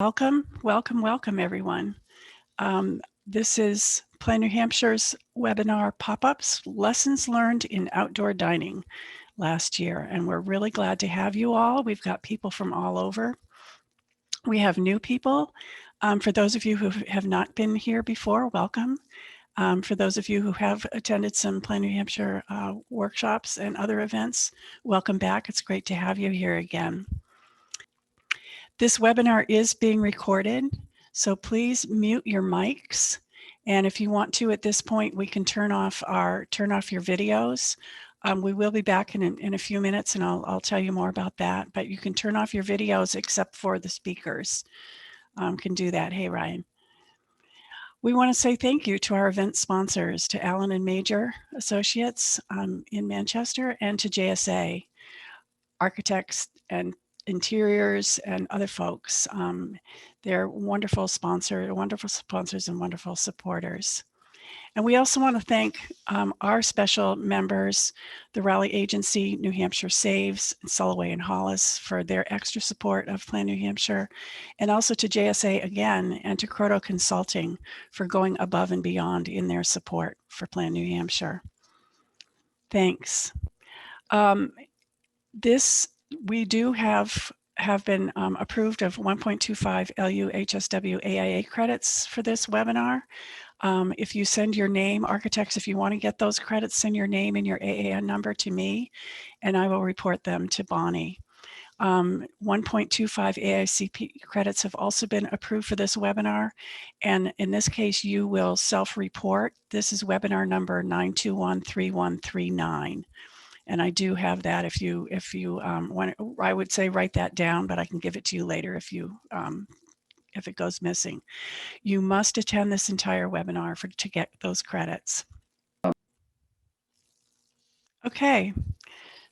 Welcome, everyone. This is Plan New Hampshire's webinar pop-ups, Lessons Learned in Outdoor Dining last year. And we're really glad to have you all. We've got people from all over. We have new people. For those of you who have not been here before, welcome. For those of you who have attended some Plan New Hampshire workshops and other events, welcome back. It's great to have you here again. This webinar is being recorded, so please mute your mics. And if you want to, at this point, we can turn off your videos. We will be back in a few minutes, and I'll tell you more about that. But you can turn off your videos except for the speakers. Can do that. Hey, Ryan. We want to say thank you to our event sponsors, to Allen and Major Associates in Manchester, and to JSA Architects and Interiors and other folks. They're wonderful sponsors and wonderful supporters. And we also want to thank our special members, the Raleigh Agency, New Hampshire Saves, and Sulloway and Hollis for their extra support of Plan New Hampshire, and also to JSA again, and to Croto Consulting for going above and beyond in their support for Plan New Hampshire. Thanks. We do have been approved of 1.25 LU HSW AIA credits for this webinar. If you send your name, architects, if you want to get those credits, send your name and your AAN number to me, and I will report them to Bonnie. 1.25 AICP credits have also been approved for this webinar, and in this case, you will self-report. This is webinar number 9213139. And I do have that if you want, I would say write that down, but I can give it to you later if it goes missing. You must attend this entire webinar to get those credits. Okay.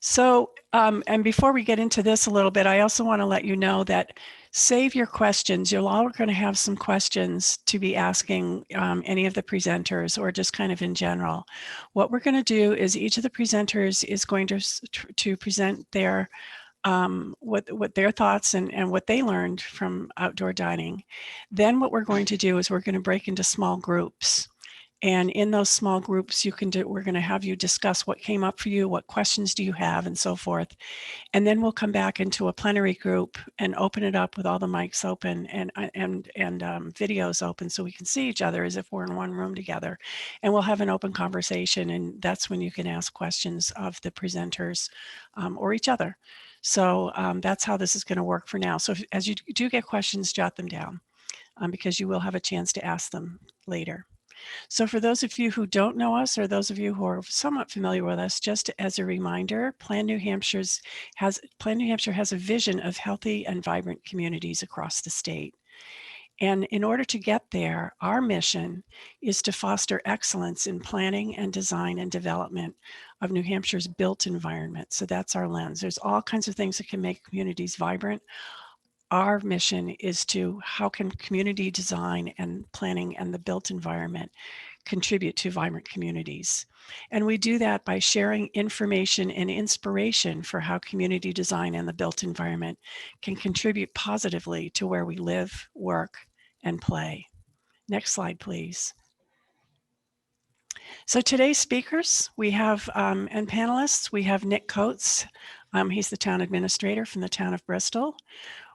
So, and before we get into this a little bit, I also want to let you know that save your questions. You're all going to have some questions to be asking any of the presenters or just kind of in general. What we're going to do is each of the presenters is going to present their what their thoughts and what they learned from outdoor dining. Then what we're going to do is we're going to break into small groups. And in those small groups, we're going to have you discuss what came up for you, what questions do you have, and so forth. And then we'll come back into a plenary group and open it up with all the mics open and videos open so we can see each other as if we're in one room together. And we'll have an open conversation, and that's when you can ask questions of the presenters or each other. So that's how this is going to work for now. So as you do get questions, jot them down because you will have a chance to ask them later. So for those of you who don't know us, or those of you who are somewhat familiar with us, just as a reminder, Plan New Hampshire has a vision of healthy and vibrant communities across the state. And in order to get there, our mission is to foster excellence in planning and design and development of New Hampshire's built environment. So that's our lens. There's all kinds of things that can make communities vibrant. Our mission is to how can community design and planning and the built environment contribute to vibrant communities. And we do that by sharing information and inspiration for how community design and the built environment can contribute positively to where we live, work, and play. Next slide, please. So today's speakers we have and panelists, we have Nick Coates. He's the town administrator from the town of Bristol.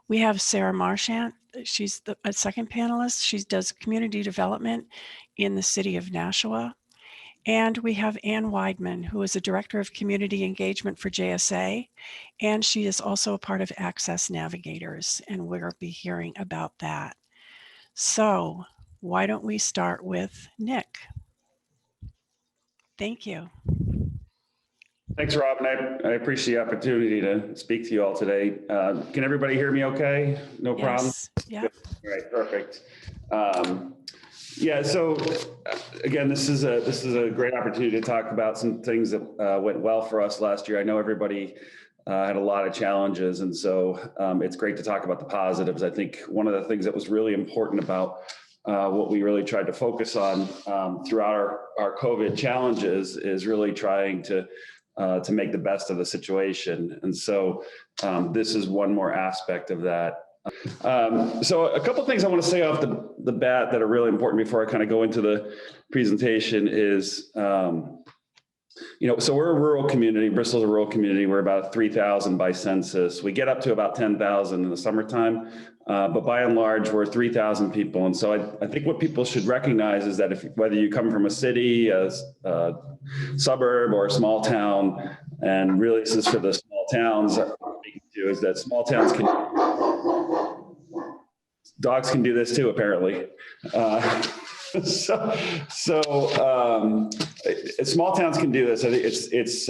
We have Sarah Marchant. She's a second panelist. She does community development in the city of Nashua. And we have Ann Weidman, who is a director of community engagement for JSA. And she is also a part of Access Navigators. And we'll be hearing about that. So why don't we start with Nick? Thank you. Thanks, Rob, and I appreciate the opportunity to speak to you all today. Can everybody hear me okay? No problem? Yes. Yeah. All right, perfect. Yeah, so again, this is a great opportunity to talk about some things that went well for us last year. I know everybody had a lot of challenges, and so it's great to talk about the positives. I think one of the things that was really important about what we really tried to focus on throughout our COVID challenges is really trying to make the best of the situation. And so this is one more aspect of that. So a couple of things I want to say off the bat that are really important before I kind of go into the presentation is, so we're a rural community. Bristol's a rural community. We're about 3,000 by census. We get up to about 10,000 in the summertime, but by and large, we're 3,000 people. And so I think what people should recognize is that whether you come from a city, a suburb, or a small town, and really this is for the small towns I'm speaking to, is that small towns dogs can do this too, apparently. Small towns can do this. I think it's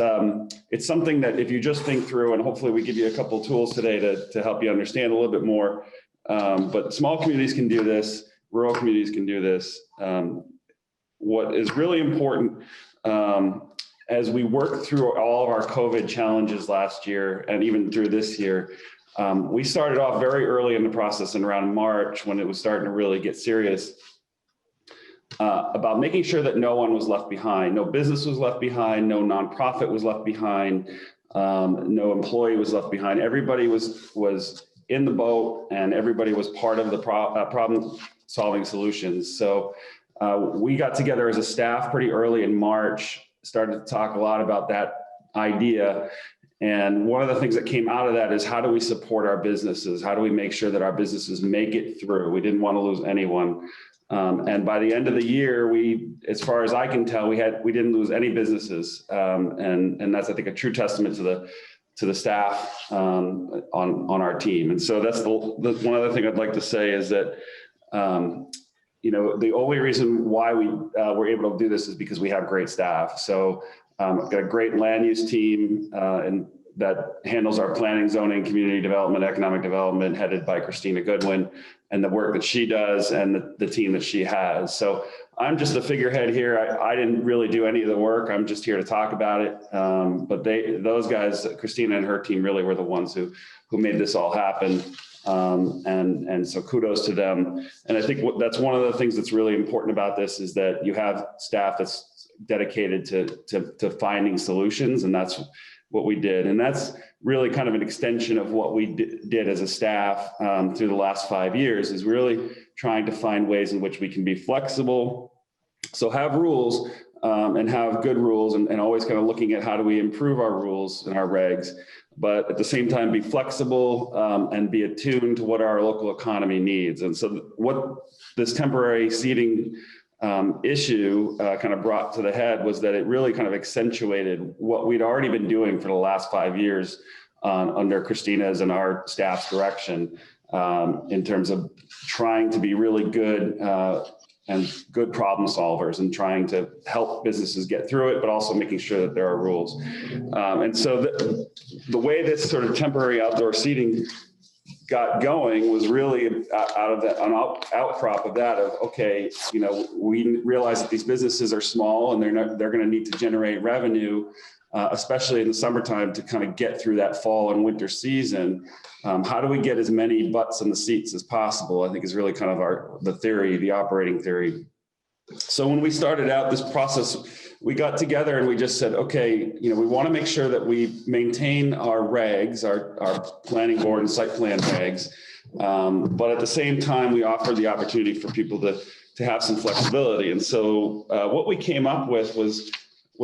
something that if you just think through, and hopefully we give you a couple of tools today to help you understand a little bit more. But small communities can do this. Rural communities can do this. What is really important as we work through all of our COVID challenges last year and even through this year, we started off very early in the process and around March when it was starting to really get serious. About making sure that no one was left behind. No business was left behind, no nonprofit was left behind, no employee was left behind. Everybody was in the boat and everybody was part of the problem solving solutions. So we got together as a staff pretty early in March, started to talk a lot about that idea. And one of the things that came out of that is how do we support our businesses? How do we make sure that our businesses make it through? We didn't want to lose anyone. And by the end of the year, as far as I can tell, we didn't lose any businesses, and that's I think a true testament to the staff on our team. And so that's the one other thing I'd like to say is that the only reason why we were able to do this is because we have great staff. So I've got a great land use team and that handles our planning, zoning, community development, economic development, headed by Christina Goodwin, and the work that she does and the team that she has. So I'm just a figurehead here. I didn't really do any of the work. I'm just here to talk about it. But those guys, Christina and her team, really were the ones who made this all happen. And so kudos to them. And I think that's one of the things that's really important about this is that you have staff that's dedicated to finding solutions, and that's what we did. And that's really kind of an extension of what we did as a staff through the last 5 years, is really trying to find ways in which we can be flexible. So have rules and have good rules and always kind of looking at how do we improve our rules and our regs, but at the same time be flexible and be attuned to what our local economy needs. And so what this temporary seating issue kind of brought to the head was that it really kind of accentuated what we'd already been doing for the last 5 years under Christina's and our staff's direction in terms of trying to be really good and good problem solvers and trying to help businesses get through it, but also making sure that there are rules. And so the way this sort of temporary outdoor seating got going was really out of that, an outcrop of that of, okay, we realize that these businesses are small and they're going to need to generate revenue, especially in the summertime to kind of get through that fall and winter season. How do we get as many butts in the seats as possible? I think is really kind of the operating theory. So when we started out this process, we got together and we just said, okay, we want to make sure that we maintain our regs, our planning board and site plan regs. But at the same time, we offer the opportunity for people to have some flexibility. And so what we came up with was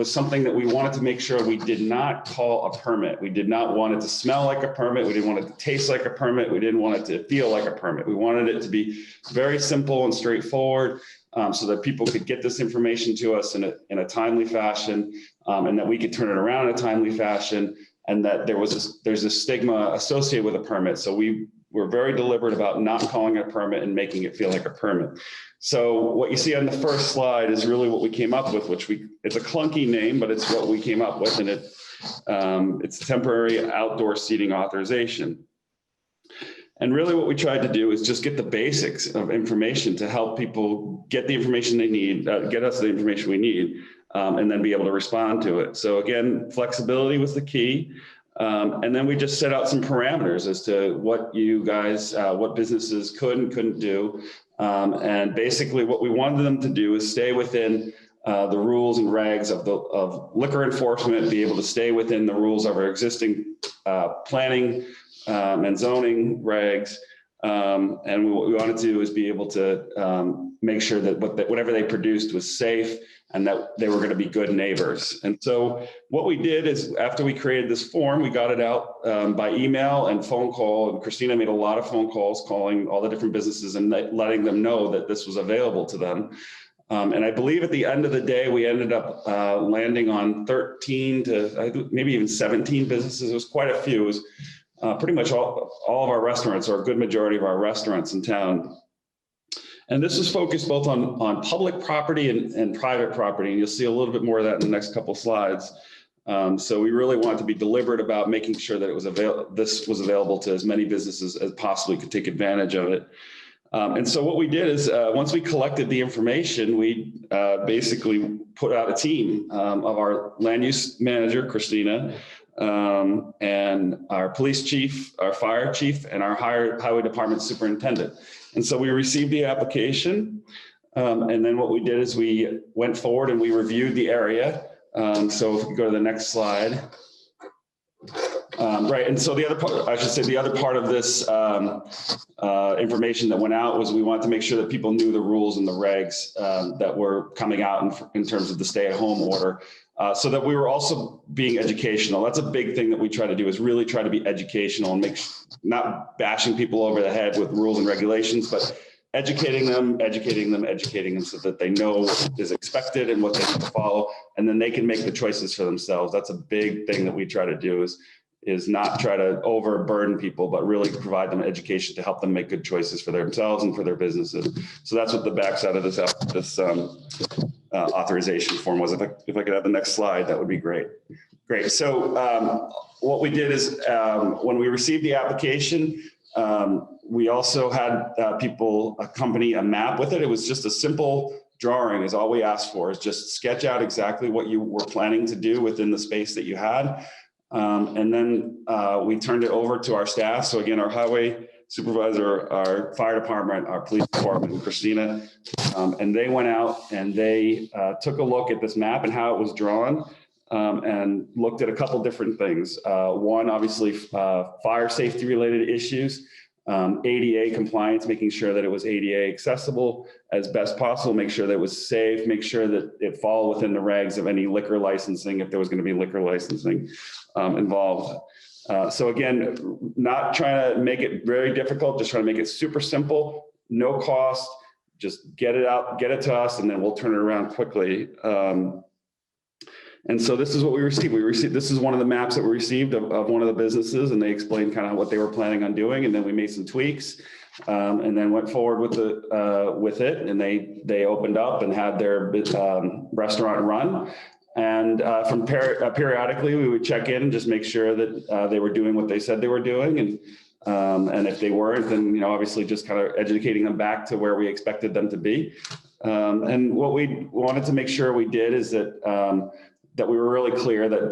something that we wanted to make sure we did not call a permit. We did not want it to smell like a permit. We didn't want it to taste like a permit. We didn't want it to feel like a permit. We wanted it to be very simple and straightforward. So that people could get this information to us in a timely fashion, and that we could turn it around in a timely fashion, and that there's a stigma associated with a permit. So we were very deliberate about not calling it a permit and making it feel like a permit. So what you see on the first slide is really what we came up with, it's a clunky name, but it's what we came up with, and it's temporary outdoor seating authorization. And really what we tried to do is just get the basics of information to help people get the information they need, get us the information we need, and then be able to respond to it. So again, flexibility was the key. And then we just set out some parameters as to what you guys, what businesses could and couldn't do. And basically what we wanted them to do is stay within the rules and regs of liquor enforcement, be able to stay within the rules of our existing planning and zoning regs, And what we wanted to do is be able to make sure that whatever they produced was safe and that they were going to be good neighbors. And so what we did is, after we created this form, we got it out by email and phone call. And Christina made a lot of phone calls calling all the different businesses and letting them know that this was available to them. And I believe at the end of the day, we ended up landing on 13 to maybe even 17 businesses. It was quite a few. It was pretty much all of our restaurants, or a good majority of our restaurants in town. And this is focused both on public property and private property. And you'll see a little bit more of that in the next couple slides. So we really wanted to be deliberate about making sure that this was available to as many businesses as possibly could take advantage of it. And so what we did is, once we collected the information, we basically put out a team of our land use manager, Christina, and our police chief, our fire chief, and our highway department superintendent. And so we received the application. And then what we did is we went forward and we reviewed the area. So if we go to the next slide. Right, and so the other part of this information that went out was we wanted to make sure that people knew the rules and the regs that were coming out in terms of the stay-at-home order, so that we were also being educational. That's a big thing that we try to do, is really try to be educational and not bashing people over the head with rules and regulations, but educating them so that they know what is expected and what they need to follow, and then they can make the choices for themselves. That's a big thing that we try to do, is not try to overburden people, but really provide them education to help them make good choices for themselves and for their businesses. So that's what the backside of this authorization form was. If I could have the next slide, that would be great. Great. So what we did is, when we received the application, we also had people accompany a map with it. It was just a simple drawing is all we asked for, is just sketch out exactly what you were planning to do within the space that you had. And then we turned it over to our staff. So again, our highway supervisor, our fire department, our police department, and Christina, and they went out and they took a look at this map and how it was drawn, and looked at a couple different things. One, obviously, fire safety related issues, ADA compliance, making sure that it was ADA accessible as best possible, make sure that it was safe, make sure that it fall within the regs of any liquor licensing, if there was going to be liquor licensing involved. So again, not trying to make it very difficult, just trying to make it super simple, no cost, just get it out, get it to us, and then we'll turn it around quickly. And so this is what we received. This is one of the maps that we received of one of the businesses, and they explained kind of what they were planning on doing. And then we made some tweaks, and then went forward with it. And they opened up and had their restaurant run. And periodically we would check in and just make sure that they were doing what they said they were doing. And if they weren't, then, obviously just kind of educating them back to where we expected them to be. And what we wanted to make sure we did is that we were really clear that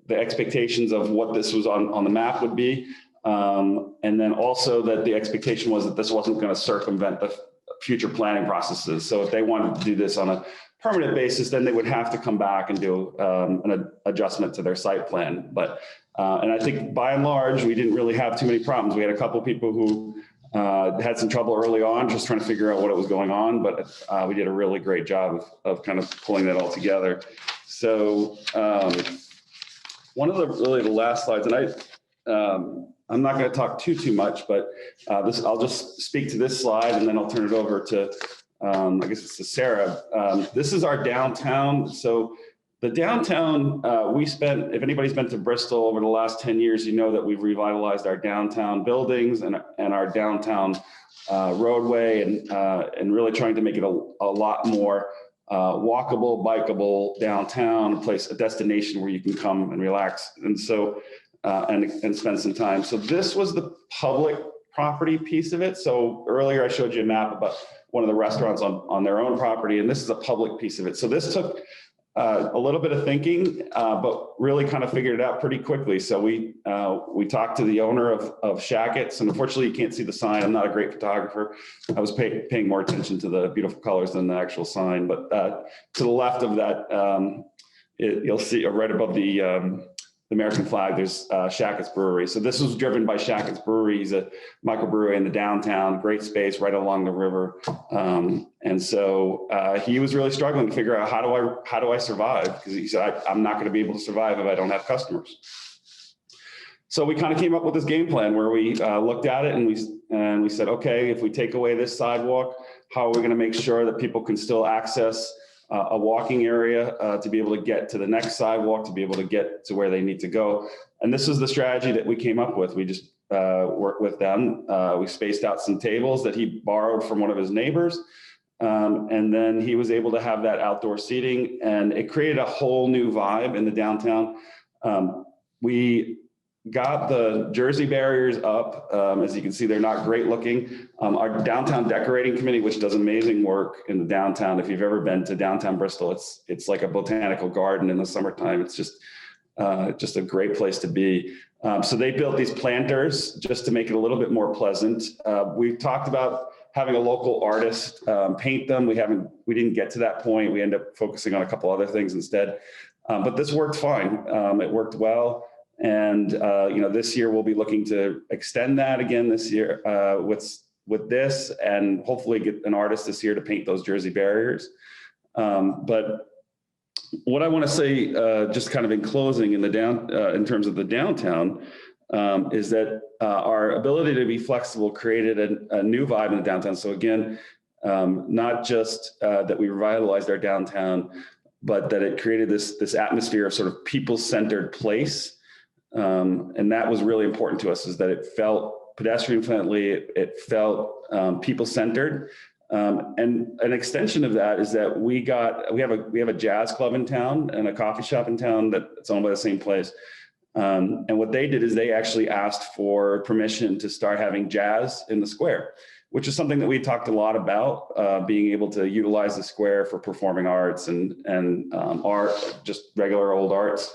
the expectations of what this was on the map would be. And then also that the expectation was that this wasn't going to circumvent the future planning processes. So if they wanted to do this on a permanent basis, then they would have to come back and do an adjustment to their site plan. But, and I think by and large, we didn't really have too many problems. We had a couple of people who had some trouble early on, just trying to figure out what was going on, but we did a really great job of kind of pulling that all together. So one of the last slides, and I'm not going to talk too much, but I'll just speak to this slide, and then I'll turn it over to, I guess it's to Sarah. This is our downtown. So the downtown, if anybody's been to Bristol over the last 10 years, you know that we've revitalized our downtown buildings and our downtown roadway, and really trying to make it a lot more walkable, bikeable downtown, a destination where you can come and relax. And so, and spend some time. So this was the public property piece of it. So earlier I showed you a map about one of the restaurants on their own property, and this is a public piece of it. So this took a little bit of thinking, but really kind of figured it out pretty quickly. So we talked to the owner of Shackus, and unfortunately you can't see the sign. I'm not a great photographer. I was paying more attention to the beautiful colors than the actual sign. But to the left of that, you'll see right above the the American flag, there's Shackus Brewery. So this was driven by Shackus Brewery. He's a microbrewery in the downtown, great space right along the river. And so he was really struggling to figure out how do I survive? Because he said, I'm not going to be able to survive if I don't have customers. So we kind of came up with this game plan where we looked at it and we said, okay, if we take away this sidewalk, how are we going to make sure that people can still access a walking area to be able to get to the next sidewalk, to be able to get to where they need to go. And this is the strategy that we came up with. We just worked with them. We spaced out some tables that he borrowed from one of his neighbors. And then he was able to have that outdoor seating, and it created a whole new vibe in the downtown. We got the Jersey barriers up. As you can see, they're not great looking. Our downtown decorating committee, which does amazing work in the downtown. If you've ever been to downtown Bristol, it's like a botanical garden in the summertime. It's just a great place to be. So they built these planters just to make it a little bit more pleasant. We talked about having a local artist paint them. We didn't get to that point. We ended up focusing on a couple other things instead. But this worked fine. It worked well. And this year we'll be looking to extend that again this year with this, and hopefully get an artist this year to paint those Jersey barriers. But what I want to say, just kind of in closing, in terms of the downtown, is that our ability to be flexible created a new vibe in the downtown. So again, not just that we revitalized our downtown, but that it created this atmosphere of sort of people-centered place. And that was really important to us, is that it felt pedestrian friendly, it felt people-centered. And an extension of that is that we have a jazz club in town and a coffee shop in town that's owned by the same place. And what they did is they actually asked for permission to start having jazz in the square, which is something that we talked a lot about, being able to utilize the square for performing arts and art, just regular old arts.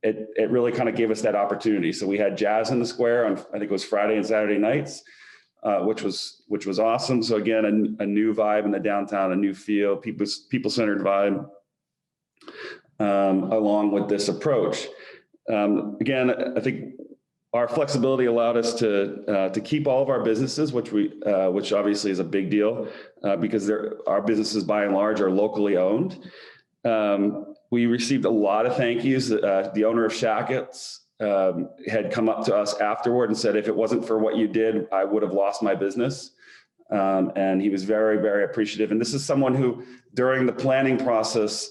It really kind of gave us that opportunity. So we had jazz in the square on, I think it was Friday and Saturday nights, which was awesome. So again, a new vibe in the downtown, a new feel, people-centered vibe, along with this approach. Again, I think our flexibility allowed us to keep all of our businesses, which obviously is a big deal, because our businesses by and large are locally owned. We received a lot of thank yous. The owner of Shackus had come up to us afterward and said, if it wasn't for what you did, I would have lost my business. And he was very, very appreciative. And this is someone who, during the planning process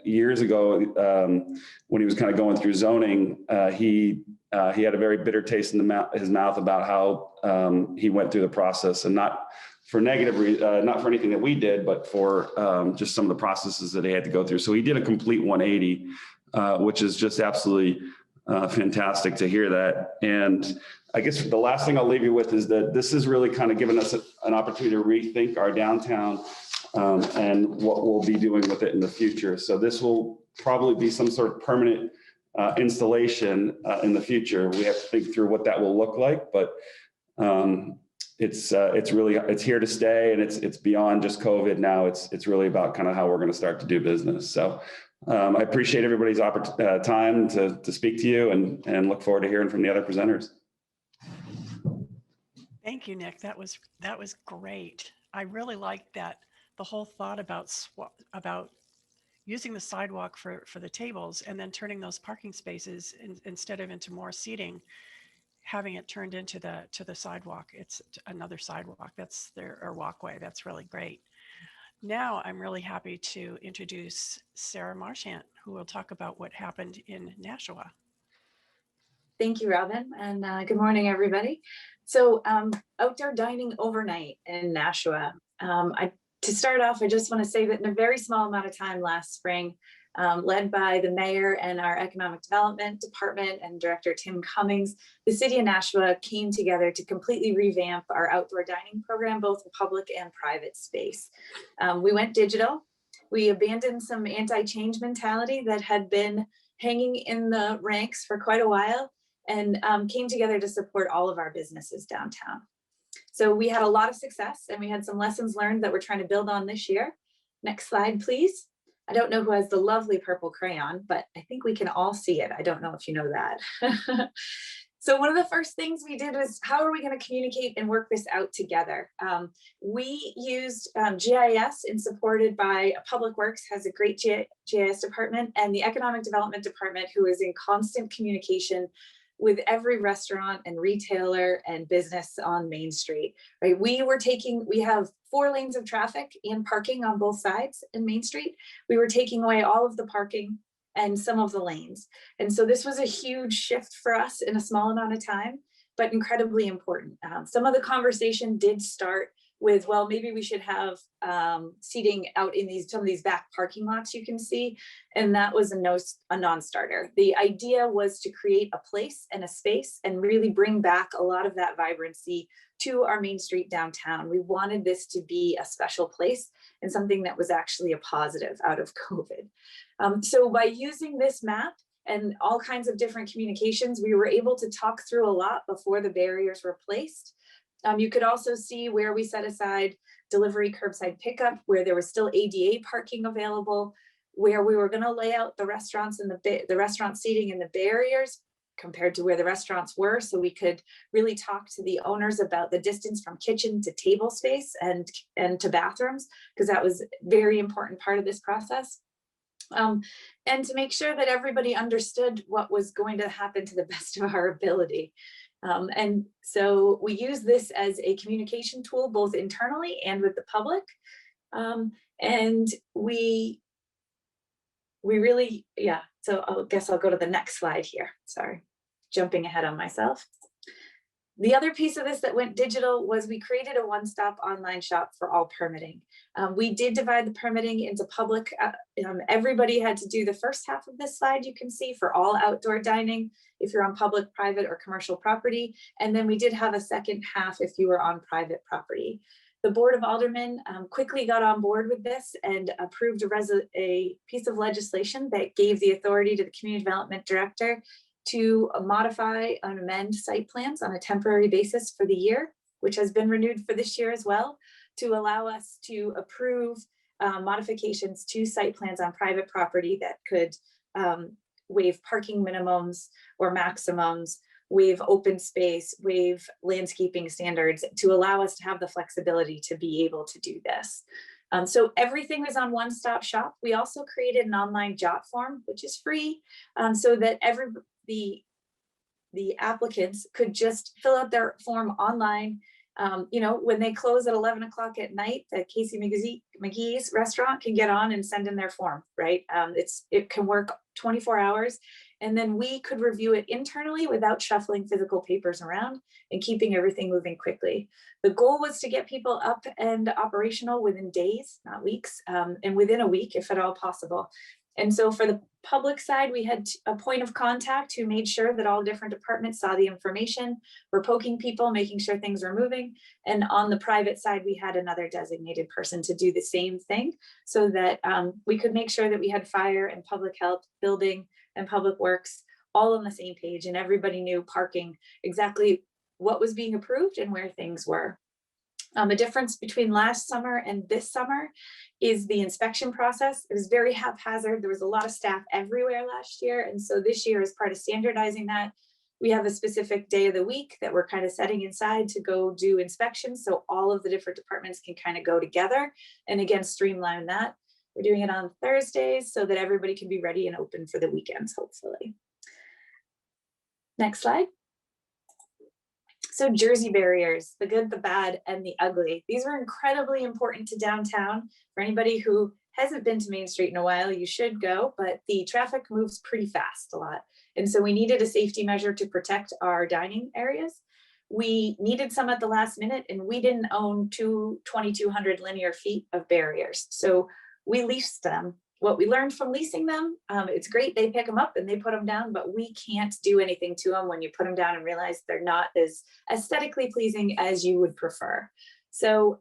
years ago, when he was kind of going through zoning, he had a very bitter taste in his mouth about how he went through the process, and not for not for anything that we did, but for just some of the processes that he had to go through. So he did a complete 180, which is just absolutely fantastic to hear that. And I guess the last thing I'll leave you with is that this has really kind of given us an opportunity to rethink our downtown and what we'll be doing with it in the future. So this will probably be some sort of permanent installation in the future. We have to think through what that will look like, but it's here to stay, and it's beyond just COVID now. It's really about kind of how we're going to start to do business. So I appreciate everybody's time to speak to you, and look forward to hearing from the other presenters. Thank you, Nick. That was great. I really liked that, the whole thought about using the sidewalk for the tables, and then turning those parking spaces instead of into more seating, having it turned into the sidewalk. It's another sidewalk or walkway. That's really great. Now I'm really happy to introduce Sarah Marchant, who will talk about what happened in Nashua. Thank you, Robin, and good morning, everybody. So outdoor dining overnight in Nashua. To start off, I just want to say that in a very small amount of time last spring, led by the mayor and our economic development department and director Tim Cummings, the city of Nashua came together to completely revamp our outdoor dining program, both in public and private space. We went digital. We abandoned some anti-change mentality that had been hanging in the ranks for quite a while, and came together to support all of our businesses downtown. So we had a lot of success, and we had some lessons learned that we're trying to build on this year. Next slide, please. I don't know who has the lovely purple crayon, but I think we can all see it. I don't know if you know that. So one of the first things we did was, how are we going to communicate and work this out together? We used GIS, and supported by Public Works has a great GIS department, and the Economic Development Department, who is in constant communication with every restaurant and retailer and business on Main Street, right? We have 4 lanes of traffic and parking on both sides in Main Street. We were taking away all of the parking and some of the lanes. And so this was a huge shift for us in a small amount of time, but incredibly important. Some of the conversation did start with, well, maybe we should have seating out in some of these back parking lots you can see. And that was a non-starter. The idea was to create a place and a space and really bring back a lot of that vibrancy to our Main Street downtown. We wanted this to be a special place and something that was actually a positive out of COVID. So by using this map and all kinds of different communications, we were able to talk through a lot before the barriers were placed. You could also see where we set aside delivery curbside pickup, where there was still ADA parking available, where we were going to lay out the restaurants and the restaurant seating and the barriers compared to where the restaurants were, so we could really talk to the owners about the distance from kitchen to table space and to bathrooms, because that was a very important part of this process. And to make sure that everybody understood what was going to happen to the best of our ability. And so we use this as a communication tool, both internally and with the public. And we really, yeah, so I guess I'll go to the next slide here. Sorry, jumping ahead on myself. The other piece of this that went digital was we created a one-stop online shop for all permitting. We did divide the permitting into public. Everybody had to do the first half of this slide, you can see, for all outdoor dining, if you're on public, private, or commercial property. And then we did have a second half if you were on private property. The Board of Aldermen quickly got on board with this and approved a piece of legislation that gave the authority to the Community Development Director to modify and amend site plans on a temporary basis for the year, which has been renewed for this year as well, to allow us to approve modifications to site plans on private property that could waive parking minimums or maximums, waive open space, waive landscaping standards, to allow us to have the flexibility to be able to do this. So everything was on one stop shop. We also created an online JOT form, which is free, so that the applicants could just fill out their form online. When they close at 11 o'clock at night, the Casey McGee's restaurant can get on and send in their form, right? It can work 24 hours. And then we could review it internally without shuffling physical papers around and keeping everything moving quickly. The goal was to get people up and operational within days, not weeks, and within a week, if at all possible. And so for the public side, we had a point of contact who made sure that all different departments saw the information. We're poking people, making sure things are moving. And on the private side, we had another designated person to do the same thing, so that we could make sure that we had fire and public health, building and public works all on the same page, and everybody knew parking, exactly what was being approved and where things were. The difference between last summer and this summer is the inspection process. It was very haphazard. There was a lot of staff everywhere last year. And so this year, as part of standardizing that, we have a specific day of the week that we're kind of setting aside to go do inspections. So all of the different departments can kind of go together and again, streamline that. We're doing it on Thursdays so that everybody can be ready and open for the weekends, hopefully. Next slide. So Jersey barriers, the good, the bad, and the ugly. These were incredibly important to downtown. For anybody who hasn't been to Main Street in a while, you should go, but the traffic moves pretty fast a lot. And so we needed a safety measure to protect our dining areas. We needed some at the last minute, and we didn't own 2,200 linear feet of barriers. So we leased them. What we learned from leasing them, it's great, they pick them up and they put them down, but we can't do anything to them when you put them down and realize they're not as aesthetically pleasing as you would prefer. So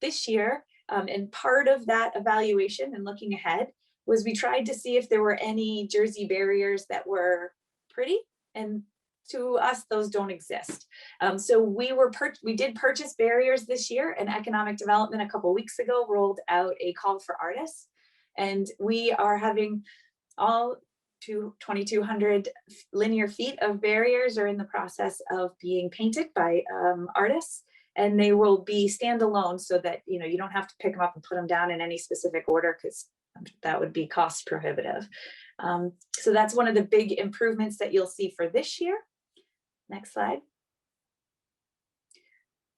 this year, and part of that evaluation and looking ahead was we tried to see if there were any Jersey barriers that were pretty, and to us, those don't exist. So we did purchase barriers this year, and Economic Development a couple of weeks ago rolled out a call for artists. And we are having all 2,200 linear feet of barriers are in the process of being painted by artists, and they will be standalone so that you don't have to pick them up and put them down in any specific order, because that would be cost prohibitive. So that's one of the big improvements that you'll see for this year. Next slide.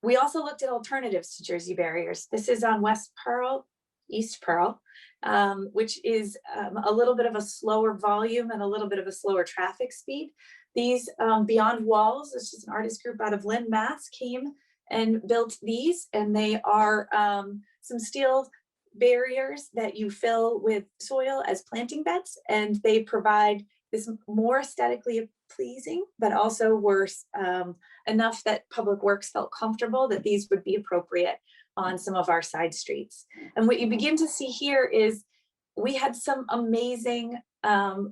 We also looked at alternatives to Jersey barriers. This is on West Pearl, East Pearl, which is a little bit of a slower volume and a little bit of a slower traffic speed. These Beyond Walls, this is an artist group out of Lynn, Mass, came and built these, and they are some steel barriers that you fill with soil as planting beds, and they provide this more aesthetically pleasing, but also were enough that Public Works felt comfortable that these would be appropriate on some of our side streets. And what you begin to see here is we had some amazing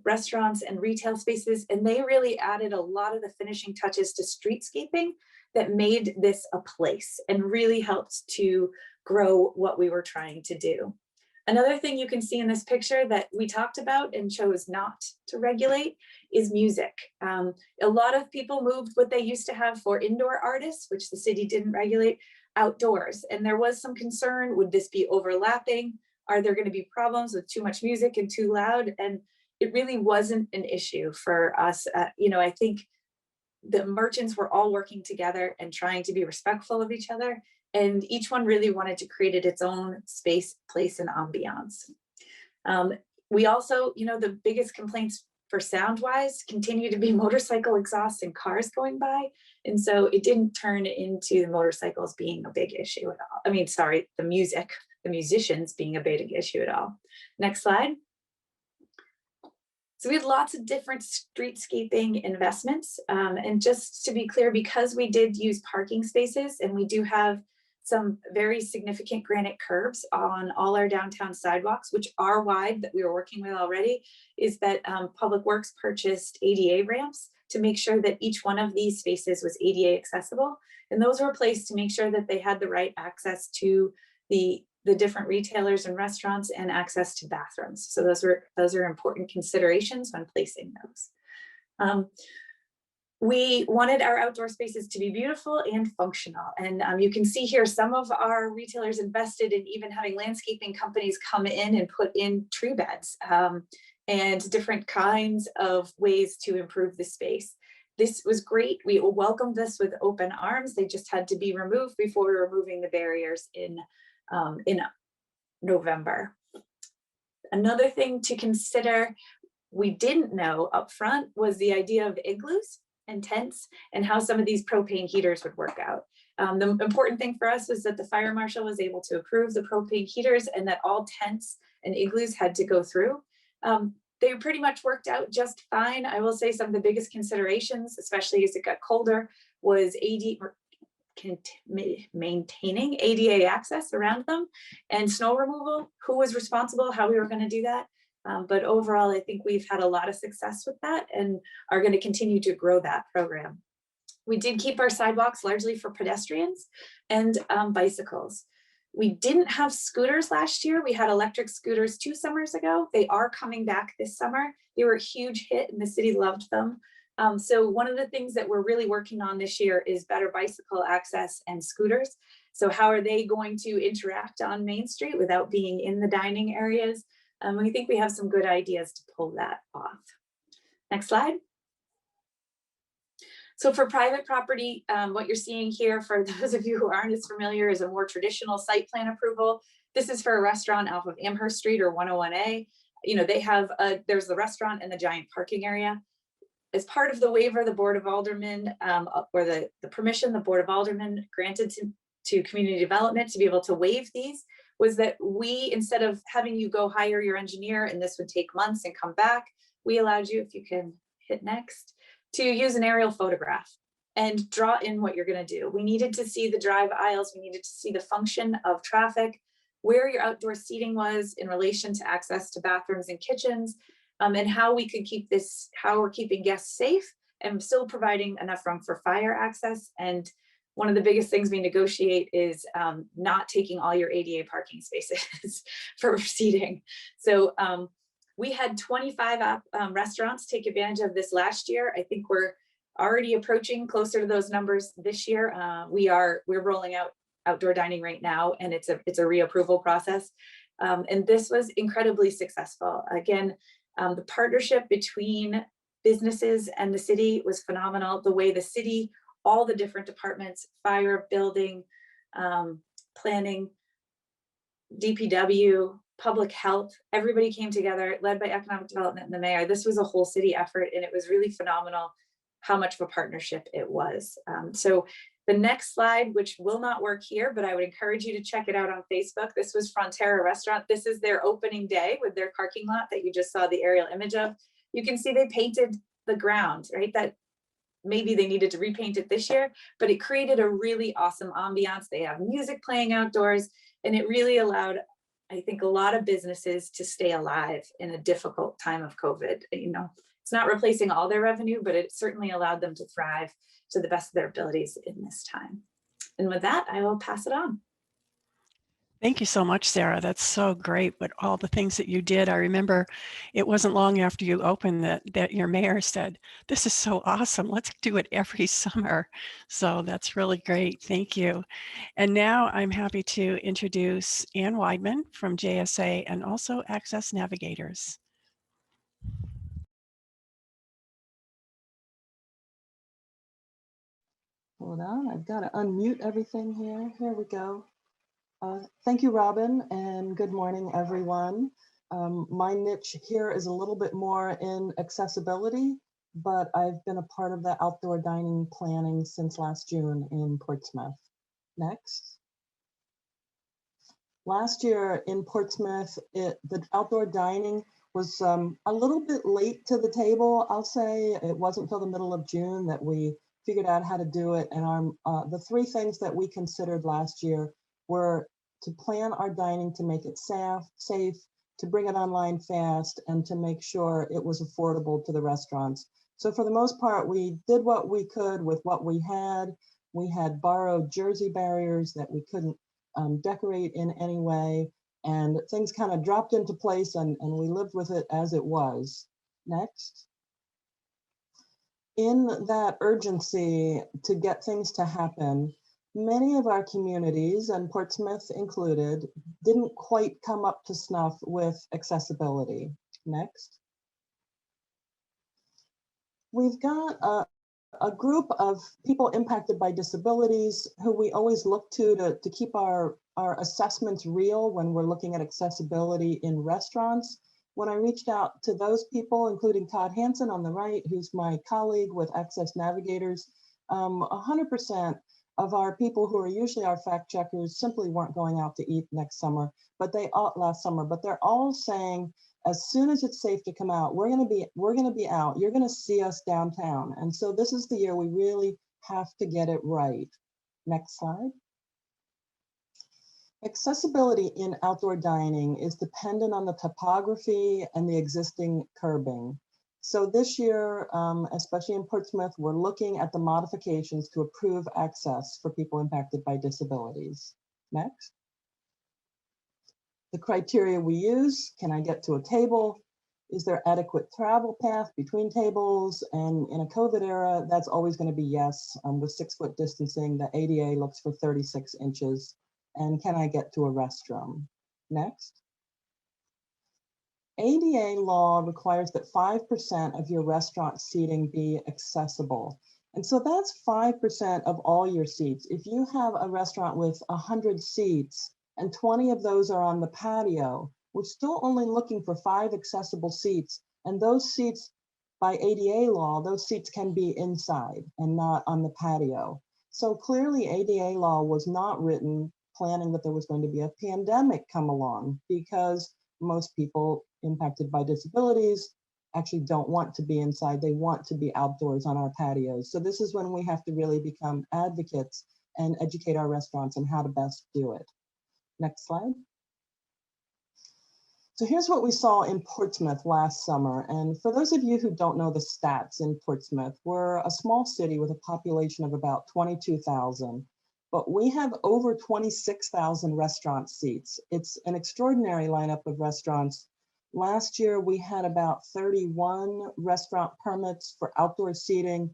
restaurants and retail spaces, and they really added a lot of the finishing touches to streetscaping that made this a place and really helped to grow what we were trying to do. Another thing you can see in this picture that we talked about and chose not to regulate is music. A lot of people moved what they used to have for indoor artists, which the city didn't regulate, outdoors. And there was some concern, would this be overlapping? Are there going to be problems with too much music and too loud? And it really wasn't an issue for us. I think the merchants were all working together and trying to be respectful of each other. And each one really wanted to create its own space, place, and ambiance. We also, the biggest complaints for sound-wise continue to be motorcycle exhausts and cars going by. And so it didn't turn into the motorcycles being a big issue at all. I mean, sorry, the musicians being a big issue at all. Next slide. So we had lots of different streetscaping investments. And just to be clear, because we did use parking spaces and we do have some very significant granite curbs on all our downtown sidewalks, which are wide, that we were working with already, is that Public Works purchased ADA ramps to make sure that each one of these spaces was ADA accessible. And those were placed to make sure that they had the right access to the different retailers and restaurants and access to bathrooms. So those are important considerations when placing those. We wanted our outdoor spaces to be beautiful and functional. And you can see here, some of our retailers invested in even having landscaping companies come in and put in tree beds and different kinds of ways to improve the space. This was great. We welcomed this with open arms. They just had to be removed before we were removing the barriers in November. Another thing to consider we didn't know up front was the idea of igloos and tents and how some of these propane heaters would work out. The important thing for us was that the fire marshal was able to approve the propane heaters and that all tents and igloos had to go through. They pretty much worked out just fine. I will say some of the biggest considerations, especially as it got colder, was maintaining ADA access around them and snow removal, who was responsible, how we were going to do that. But overall, I think we've had a lot of success with that and are going to continue to grow that program. We did keep our sidewalks largely for pedestrians and bicycles. We didn't have scooters last year. We had electric scooters 2 summers ago. They are coming back this summer. They were a huge hit and the city loved them. So one of the things that we're really working on this year is better bicycle access and scooters. So how are they going to interact on Main Street without being in the dining areas? We think we have some good ideas to pull that off. Next slide. So for private property, what you're seeing here, for those of you who aren't as familiar, is a more traditional site plan approval. This is for a restaurant off of Amherst Street or 101A. They have, there's the restaurant and the giant parking area. As part of the waiver, the Board of Aldermen, or the permission the Board of Aldermen granted to community development to be able to waive these, was that we, instead of having you go hire your engineer and this would take months and come back, we allowed you, if you can hit next, to use an aerial photograph and draw in what you're going to do. We needed to see the drive aisles. We needed to see the function of traffic, where your outdoor seating was in relation to access to bathrooms and kitchens, and how we could keep this, how we're keeping guests safe and still providing enough room for fire access and one of the biggest things we negotiate is not taking all your ADA parking spaces for seating. So we had 25 restaurants take advantage of this last year. I think we're already approaching closer to those numbers this year. We're rolling out outdoor dining right now, and it's a reapproval process. And this was incredibly successful. Again, the partnership between businesses and the city was phenomenal. The way the city, all the different departments, fire, building, planning, DPW, public health, everybody came together, led by economic development and the mayor. This was a whole city effort, and it was really phenomenal how much of a partnership it was. So the next slide, which will not work here, but I would encourage you to check it out on Facebook. This was Frontera Restaurant. This is their opening day with their parking lot that you just saw the aerial image of. You can see they painted the ground, right? That maybe they needed to repaint it this year, but it created a really awesome ambiance. They have music playing outdoors, and it really allowed, I think, a lot of businesses to stay alive in a difficult time of COVID. You know, it's not replacing all their revenue, but it certainly allowed them to thrive to the best of their abilities in this time. And with that, I will pass it on. Thank you so much, Sarah. That's so great. But all the things that you did, I remember it wasn't long after you opened that your mayor said, "This is so awesome. Let's do it every summer." So that's really great. Thank you. And now I'm happy to introduce Ann Weidman from JSA and also Access Navigators. Hold on, I've got to unmute everything here. Here we go. Thank you, Robin, and good morning, everyone. My niche here is a little bit more in accessibility, but I've been a part of the outdoor dining planning since last June in Portsmouth. Next. Last year in Portsmouth, the outdoor dining was a little bit late to the table, I'll say. It wasn't till the middle of June that we figured out how to do it. And the three things that we considered last year were to plan our dining to make it safe, to bring it online fast, and to make sure it was affordable to the restaurants. So for the most part, we did what we could with what we had. We had borrowed jersey barriers that we couldn't decorate in any way, and things kind of dropped into place, and we lived with it as it was. Next. In that urgency to get things to happen, many of our communities, and Portsmouth included, didn't quite come up to snuff with accessibility. Next. We've got a group of people impacted by disabilities who we always look to keep our assessments real when we're looking at accessibility in restaurants. When I reached out to those people, including Todd Hansen on the right, who's my colleague with Access Navigators, 100% of our people who are usually our fact checkers simply weren't going out to eat last summer, but they're all saying, as soon as it's safe to come out, we're gonna be out. You're gonna see us downtown. And so this is the year we really have to get it right. Next slide. Accessibility in outdoor dining is dependent on the topography and the existing curbing. So this year, especially in Portsmouth, we're looking at the modifications to improve access for people impacted by disabilities. Next. The criteria we use: can I get to a table? Is there adequate travel path between tables? And in a COVID era, that's always going to be yes. With 6 foot distancing, the ADA looks for 36 inches. And can I get to a restroom? Next. ADA law requires that 5% of your restaurant seating be accessible. And so that's 5% of all your seats. If you have a restaurant with 100 seats and 20 of those are on the patio, we're still only looking for 5 accessible seats. And those seats, by ADA law, those seats can be inside and not on the patio. So clearly ADA law was not written planning that there was going to be a pandemic come along, because most people impacted by disabilities actually don't want to be inside. They want to be outdoors on our patios. So this is when we have to really become advocates and educate our restaurants on how to best do it. Next slide. So here's what we saw in Portsmouth last summer. And for those of you who don't know the stats in Portsmouth, we're a small city with a population of about 22,000. but we have over 26,000 restaurant seats. It's an extraordinary lineup of restaurants. Last year, we had about 31 restaurant permits for outdoor seating.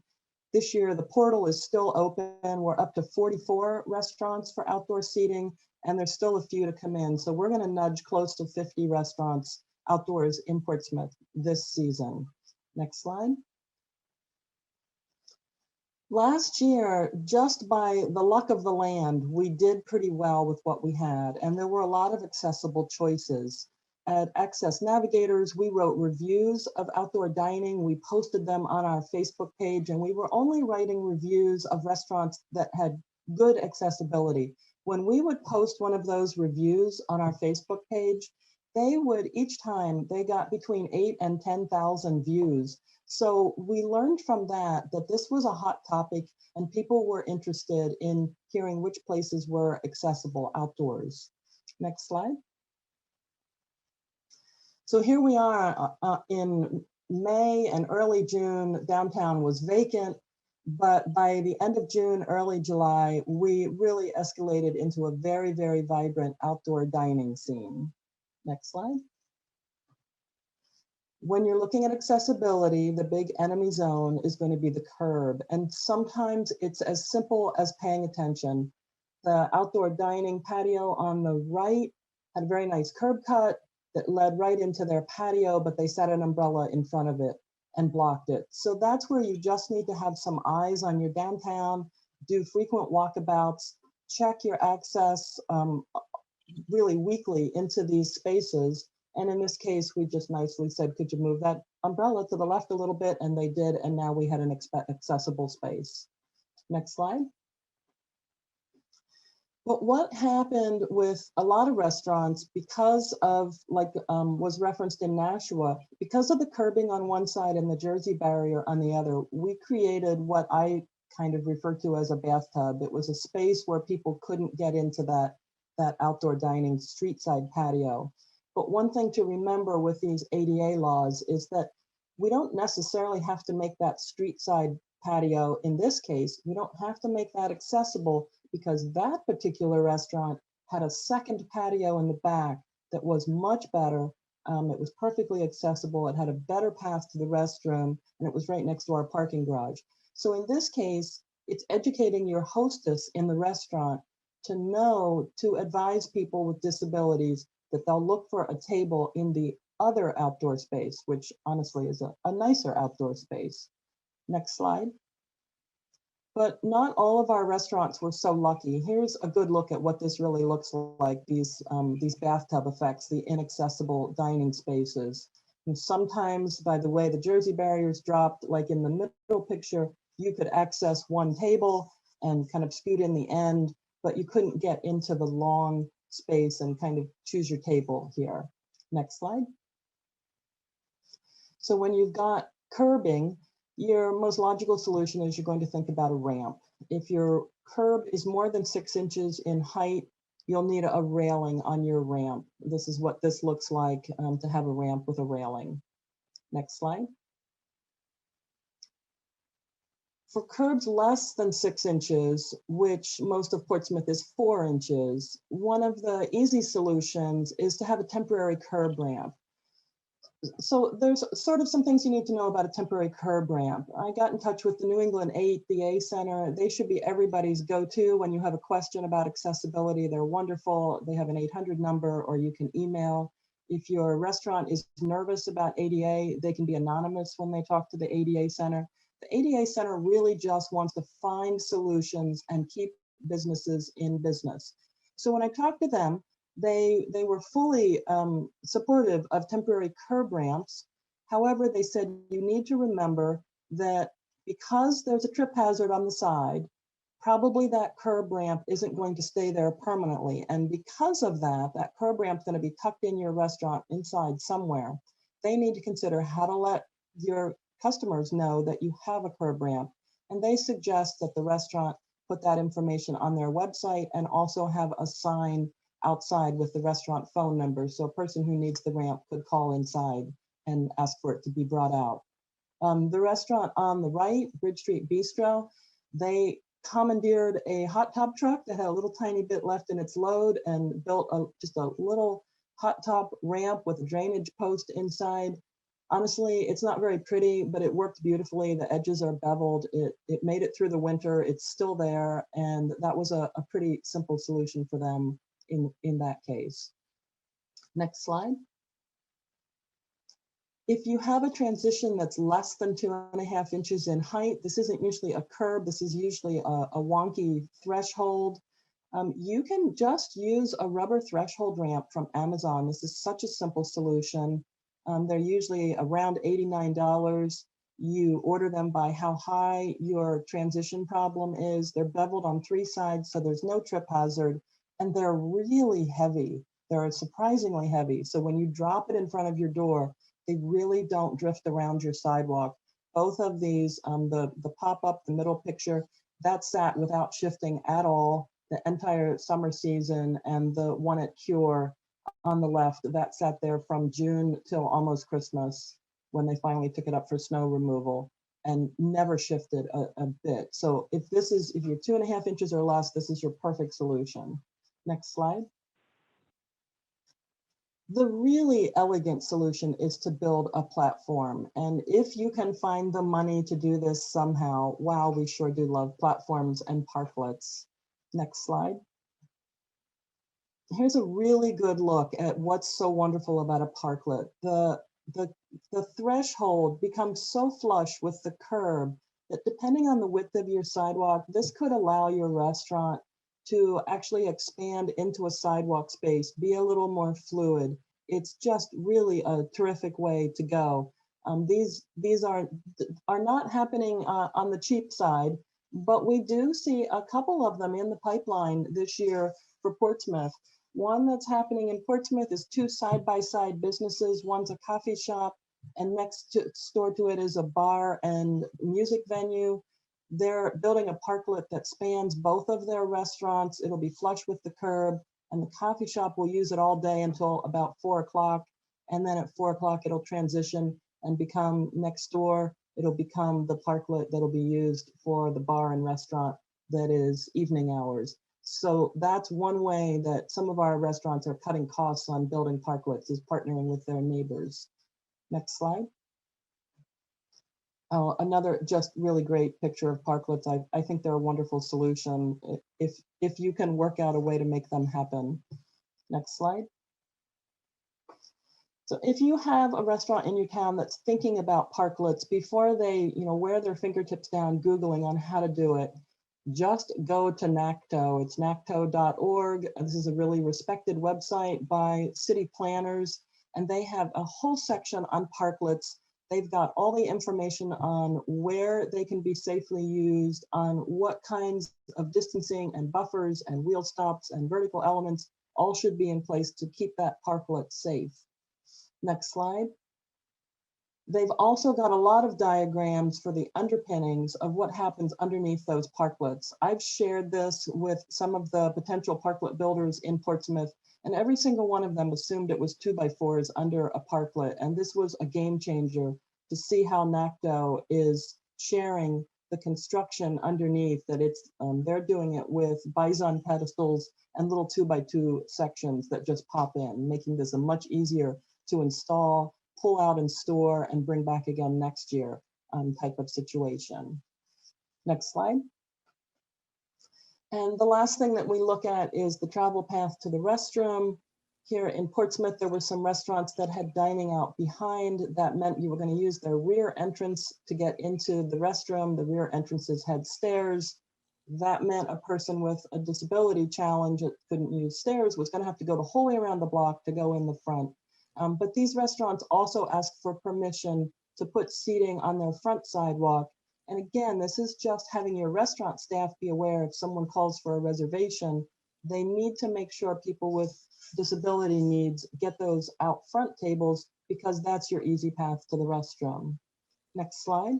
This year, the portal is still open. We're up to 44 restaurants for outdoor seating, and there's still a few to come in. So we're going to nudge close to 50 restaurants outdoors in Portsmouth this season. Next slide. Last year, just by the luck of the land, we did pretty well with what we had, and there were a lot of accessible choices. At Access Navigators, we wrote reviews of outdoor dining. We posted them on our Facebook page, and we were only writing reviews of restaurants that had good accessibility. When we would post one of those reviews on our Facebook page, they would, each time, they got between 8,000 and 10,000 views. So we learned from that that this was a hot topic and people were interested in hearing which places were accessible outdoors. Next slide. So here we are in May and early June, downtown was vacant, but by the end of June, early July, we really escalated into a very, very vibrant outdoor dining scene. Next slide. When you're looking at accessibility, the big enemy zone is going to be the curb. And sometimes it's as simple as paying attention. The outdoor dining patio on the right had a very nice curb cut that led right into their patio, but they set an umbrella in front of it and blocked it. So that's where you just need to have some eyes on your downtown, do frequent walkabouts, check your access really weekly into these spaces. And in this case, we just nicely said, could you move that umbrella to the left a little bit? And they did, and now we had an accessible space. Next slide. But what happened with a lot of restaurants, because of, like was referenced in Nashua, because of the curbing on one side and the Jersey barrier on the other, we created what I kind of refer to as a bathtub. It was a space where people couldn't get into that outdoor dining street side patio. But one thing to remember with these ADA laws is that we don't necessarily have to make that street side patio. In this case, we don't have to make that accessible because that particular restaurant had a second patio in the back that was much better. It was perfectly accessible. It had a better path to the restroom, and it was right next to our parking garage. So in this case, it's educating your hostess in the restaurant to know, to advise people with disabilities that they'll look for a table in the other outdoor space, which honestly is a nicer outdoor space. Next slide. But not all of our restaurants were so lucky. Here's a good look at what this really looks like, these bathtub effects, the inaccessible dining spaces. And sometimes, by the way the Jersey barriers dropped, like in the middle picture, you could access one table and kind of scoot in the end, but you couldn't get into the long space and kind of choose your table here. Next slide. So when you've got curbing, your most logical solution is you're going to think about a ramp. If your curb is more than 6 inches in height, you'll need a railing on your ramp. This is what this looks like to have a ramp with a railing. Next slide. For curbs less than 6 inches, which most of Portsmouth is 4 inches, one of the easy solutions is to have a temporary curb ramp. So there's sort of some things you need to know about a temporary curb ramp. I got in touch with the New England 8, the A Center. They should be everybody's go-to when you have a question about accessibility. They're wonderful. They have an 800 number, or you can email. If your restaurant is nervous about ADA, they can be anonymous when they talk to the ADA Center. The ADA Center really just wants to find solutions and keep businesses in business. So when I talked to them, they were fully supportive of temporary curb ramps. However, they said you need to remember that because there's a trip hazard on the side, probably that curb ramp isn't going to stay there permanently. And because of that, that curb ramp's going to be tucked in your restaurant inside somewhere. They need to consider how to let your customers know that you have a curb ramp. And they suggest that the restaurant put that information on their website and also have a sign outside with the restaurant phone number. So a person who needs the ramp could call inside and ask for it to be brought out. The restaurant on the right, Bridge Street Bistro, they commandeered a hot top truck that had a little tiny bit left in its load and built just a little hot top ramp with a drainage post inside. Honestly, it's not very pretty, but it worked beautifully. The edges are beveled. It made it through the winter. It's still there. And that was a pretty simple solution for them in that case. Next slide. If you have a transition that's less than 2.5 inches in height, this isn't usually a curb. This is usually a wonky threshold. You can just use a rubber threshold ramp from Amazon. This is such a simple solution. They're usually around $89. You order them by how high your transition problem is. They're beveled on 3 sides, so there's no trip hazard, and they're really heavy. They're surprisingly heavy. So when you drop it in front of your door, they really don't drift around your sidewalk. Both of these, the pop-up, the middle picture, that sat without shifting at all the entire summer season, and the one at Cure on the left, that sat there from June till almost Christmas when they finally took it up for snow removal and never shifted a bit. So if you're 2.5 inches or less, this is your perfect solution. Next slide. The really elegant solution is to build a platform. And if you can find the money to do this somehow, wow, we sure do love platforms and parklets. Next slide. Here's a really good look at what's so wonderful about a parklet. The threshold becomes so flush with the curb that depending on the width of your sidewalk, this could allow your restaurant to actually expand into a sidewalk space, be a little more fluid. It's just really a terrific way to go. These are not happening on the cheap side, but we do see a couple of them in the pipeline this year for Portsmouth. One that's happening in Portsmouth is 2 side-by-side businesses. One's a coffee shop, and next door to it is a bar and music venue. They're building a parklet that spans both of their restaurants. It'll be flush with the curb, and the coffee shop will use it all day until about 4 o'clock. And then at 4 o'clock, it'll transition and become next door. It'll become the parklet that'll be used for the bar and restaurant that is evening hours. So that's one way that some of our restaurants are cutting costs on building parklets, is partnering with their neighbors. Next slide. Oh, another just really great picture of parklets. I think they're a wonderful solution if you can work out a way to make them happen. Next slide. So if you have a restaurant in your town that's thinking about parklets before they, wear their fingertips down Googling on how to do it, just go to NACTO. It's nacto.org. This is a really respected website by city planners, and they have a whole section on parklets. They've got all the information on where they can be safely used, on what kinds of distancing and buffers and wheel stops and vertical elements all should be in place to keep that parklet safe. Next slide. They've also got a lot of diagrams for the underpinnings of what happens underneath those parklets. I've shared this with some of the potential parklet builders in Portsmouth, and every single one of them assumed it was 2x4s under a parklet. And this was a game changer to see how NACTO is sharing the construction underneath, that they're doing it with bison pedestals and little 2x2 sections that just pop in, making this a much easier to install, pull out and store, and bring back again next year type of situation. Next slide. And the last thing that we look at is the travel path to the restroom. Here in Portsmouth, there were some restaurants that had dining out behind. That meant you were going to use their rear entrance to get into the restroom. The rear entrances had stairs. That meant a person with a disability challenge that couldn't use stairs was going to have to go the whole way around the block to go in the front. But these restaurants also ask for permission to put seating on their front sidewalk. And again, this is just having your restaurant staff be aware if someone calls for a reservation, they need to make sure people with disability needs get those out front tables, because that's your easy path to the restroom. Next slide.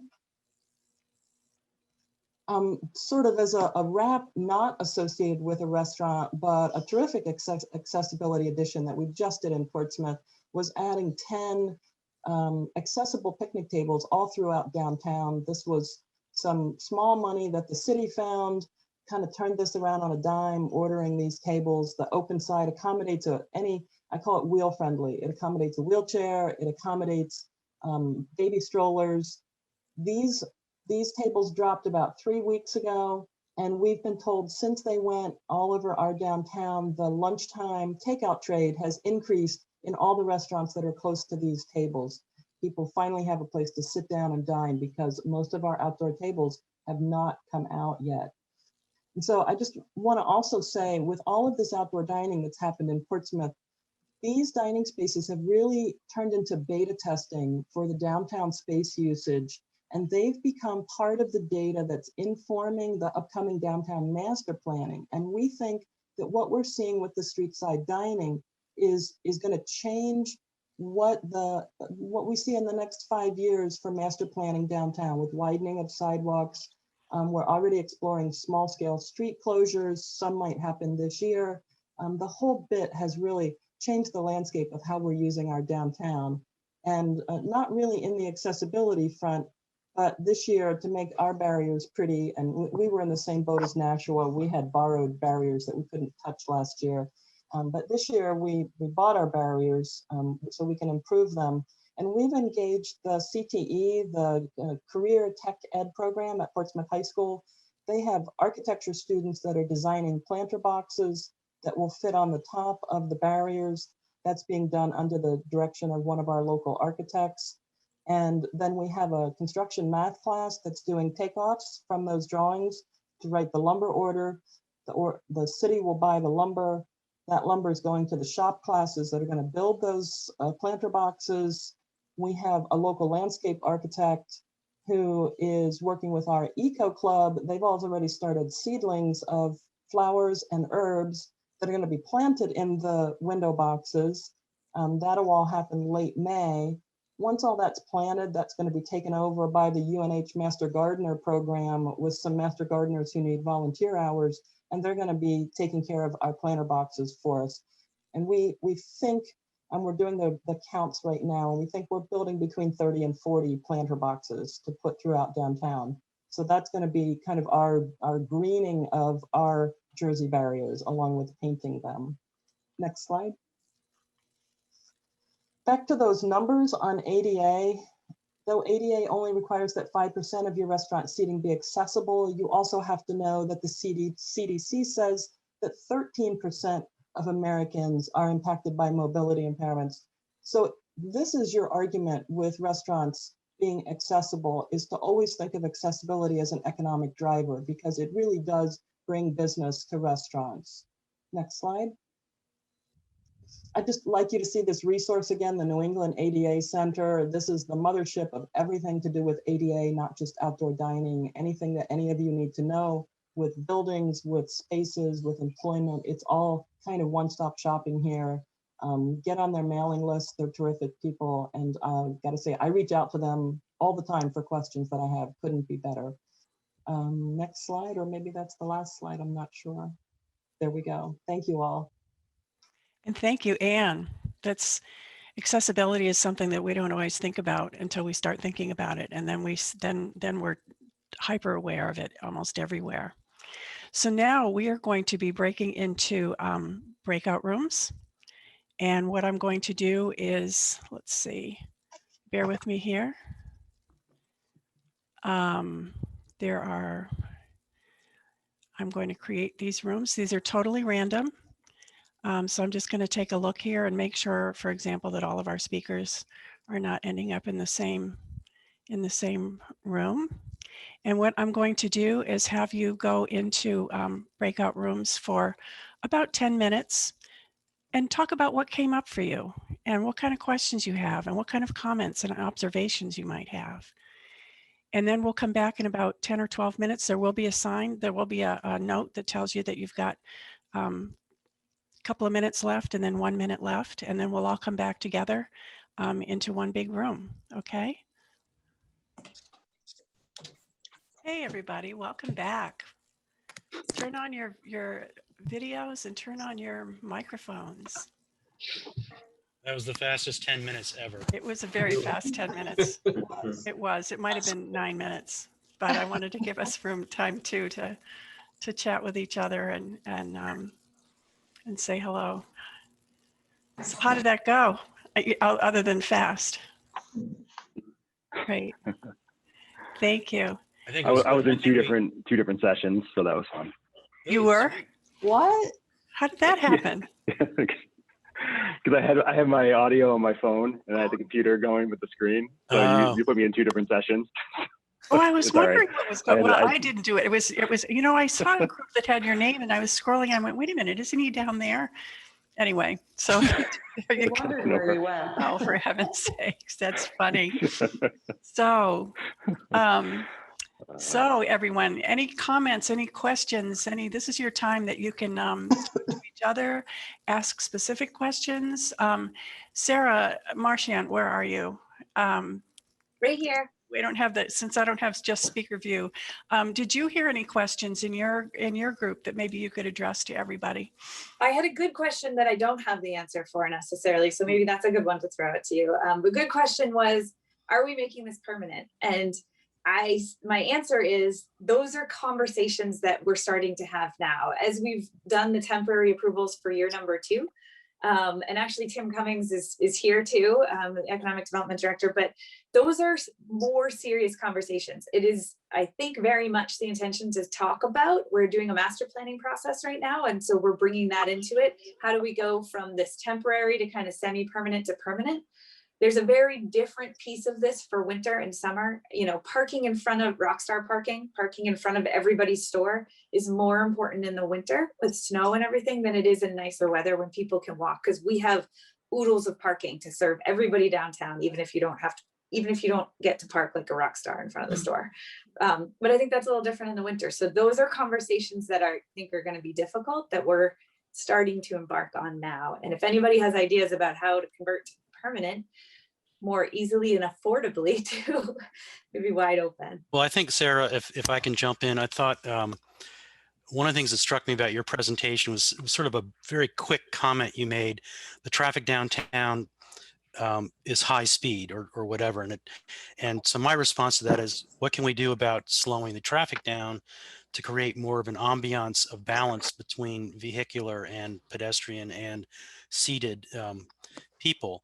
Sort of as a wrap, not associated with a restaurant, but a terrific accessibility addition that we just did in Portsmouth was adding 10 accessible picnic tables all throughout downtown. This was some small money that the city found, kind of turned this around on a dime, ordering these tables. The open side accommodates I call it wheel friendly. It accommodates a wheelchair, it accommodates baby strollers. These tables dropped about 3 weeks ago, and we've been told since they went all over our downtown, the lunchtime takeout trade has increased in all the restaurants that are close to these tables. People finally have a place to sit down and dine because most of our outdoor tables have not come out yet. And so I just want to also say, with all of this outdoor dining that's happened in Portsmouth, these dining spaces have really turned into beta testing for the downtown space usage, and they've become part of the data that's informing the upcoming downtown master planning. And we think that what we're seeing with the street side dining is going to change what we see in the next 5 years for master planning downtown, with widening of sidewalks. We're already exploring small scale street closures. Some might happen this year. The whole bit has really changed the landscape of how we're using our downtown, and not really in the accessibility front, but this year to make our barriers pretty. And we were in the same boat as Nashua. We had borrowed barriers that we couldn't touch last year. But this year we bought our barriers so we can improve them. And we've engaged the CTE, the Career Tech Ed program at Portsmouth High School. They have architecture students that are designing planter boxes that will fit on the top of the barriers. That's being done under the direction of one of our local architects. And then we have a construction math class that's doing takeoffs from those drawings to write the lumber order. The city will buy the lumber. That lumber is going to the shop classes that are going to build those planter boxes. We have a local landscape architect who is working with our eco club. They've already started seedlings of flowers and herbs that are going to be planted in the window boxes. That'll all happen late May. Once all that's planted, that's going to be taken over by the UNH Master Gardener program with some master gardeners who need volunteer hours, and they're going to be taking care of our planter boxes for us. And we think, and we're doing the counts right now, and we think we're building between 30 and 40 planter boxes to put throughout downtown. So that's going to be kind of our greening of our Jersey barriers, along with painting them. Next slide. Back to those numbers on ADA. Though ADA only requires that 5% of your restaurant seating be accessible, you also have to know that the CDC says that 13% of Americans are impacted by mobility impairments. So this is your argument with restaurants being accessible, is to always think of accessibility as an economic driver, because it really does bring business to restaurants. Next slide. I'd just like you to see this resource again, the New England ADA Center. This is the mothership of everything to do with ADA, not just outdoor dining, anything that any of you need to know with buildings, with spaces, with employment. It's all kind of one-stop shopping here. Get on their mailing list. They're terrific people. And gotta say, I reach out to them all the time for questions that I have. Couldn't be better. Next slide, or maybe that's the last slide. I'm not sure. There we go. Thank you all. And thank you, Anne. Accessibility is something that we don't always think about until we start thinking about it. And then we're hyper aware of it almost everywhere. So now we are going to be breaking into breakout rooms. And what I'm going to do is, let's see, bear with me here. I'm going to create these rooms. These are totally random. So I'm just going to take a look here and make sure, for example, that all of our speakers are not ending up in the same room. And what I'm going to do is have you go into breakout rooms for about 10 minutes and talk about what came up for you and what kind of questions you have and what kind of comments and observations you might have. And then we'll come back in about 10 or 12 minutes. There will be a note that tells you that you've got couple of minutes left and then 1 minute left, and then we'll all come back together into one big room. Okay. Hey everybody, welcome back. Turn on your videos and turn on your microphones. That was the fastest 10 minutes ever. It was a very fast 10 minutes. It might have been 9 minutes. but I wanted to give us time too to chat with each other and say hello. So how did that go? Other than fast? Great. Thank you. I think I was in two different. different sessions, so that was fun. You were? What? How did that happen? Because I have my audio on my phone and I had the computer going with the screen. So you put me in two different sessions. Oh, I was It's all right. wondering what was going on. I- Well, I didn't do it. It was, I saw a group that had your name and I was scrolling. I went, wait a minute, isn't he down there? Anyway, so there you I go. wondered where you went. Oh, for heaven's sakes, that's funny. So, everyone, any comments, any questions, this is your time that you can talk to each other, ask specific questions. Sarah Marchand, where are you? Right here. We don't have that, since I don't have just speaker view. Did you hear any questions in your group that maybe you could address to everybody? I had a good question that I don't have the answer for necessarily, so maybe that's a good one to throw it to you. The good question was, are we making this permanent? And my answer is, those are conversations that we're starting to have now as we've done the temporary approvals for year number 2. And actually Tim Cummings is here too, the economic development director, but those are more serious conversations. It is, I think, very much the intention to talk about. We're doing a master planning process right now. And so we're bringing that into it. How do we go from this temporary to kind of semi-permanent to permanent? There's a very different piece of this for winter and summer. You know, parking in front of Rockstar parking in front of everybody's store is more important in the winter with snow and everything than it is in nicer weather when people can walk, because we have oodles of parking to serve everybody downtown, even if you don't get to park like a Rockstar in front of the store. But I think that's a little different in the winter. So those are conversations that I think are going to be difficult, that we're starting to embark on now. And if anybody has ideas about how to convert to permanent more easily and affordably too, it'd be wide open. Well, I think, Sarah, if I can jump in, I thought one of the things that struck me about your presentation was sort of a very quick comment you made. The traffic downtown is high speed or whatever. And so my response to that is, what can we do about slowing the traffic down to create more of an ambiance of balance between vehicular and pedestrian and seated people?